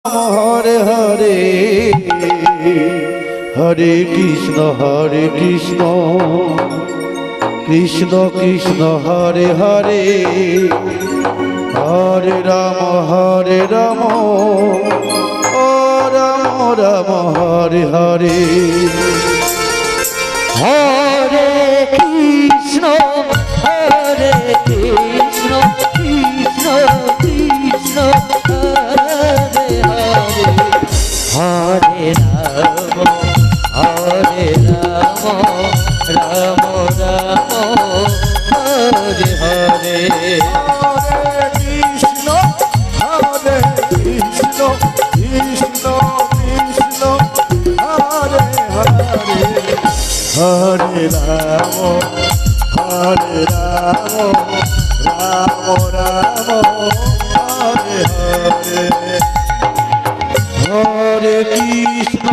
Hare Hare Hare Krishna Krishna Krishna Hare Hare Hare Ram ও Ram Ram Hare Hare Hare Krishna Krishna Krishna Hare Hare Hare Ram Ram Ram Hare Hare Krishna Krishna Krishna Hare Hare Hare Ram Ram Hare Hare Hare Krishna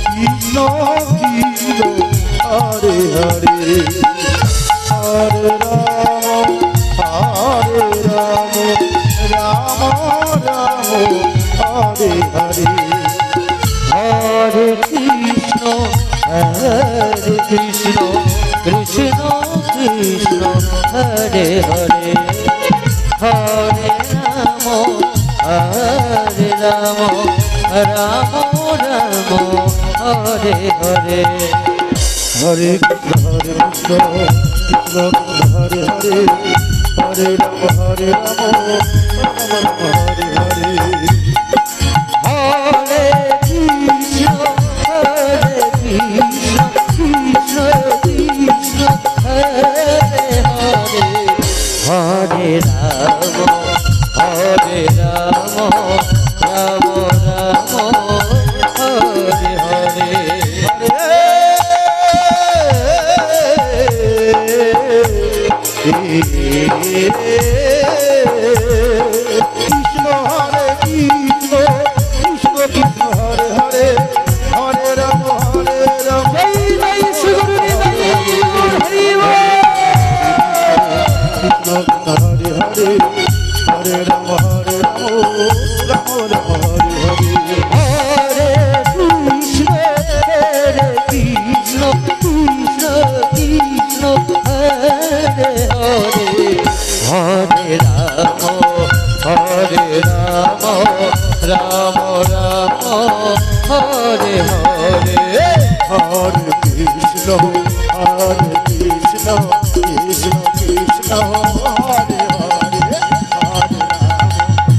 Krishna Krishna Hare Hare Hare Ram Ram Hare Hare Hare Krishna Krishna Krishna Hare Hare Hare Ram Ram Ram Hare Hare Hare Krishna Krishna Hare Hare Hare Ram Hare Hare Hare Krishna Krishna Krishna Hare Hare Hare Ram Ram Ram Hare Hare Krishna হরে Krishna Krishna Krishna Hare Hare Hare Ram জয় Shri Guru Hari Krishna Hare Hare Hare Ram Ram Hare Hare Hare Krishna Krishna Krishna Krishna Hare Hare Hare Ram Ram Ram Hare Hare Hare Krishna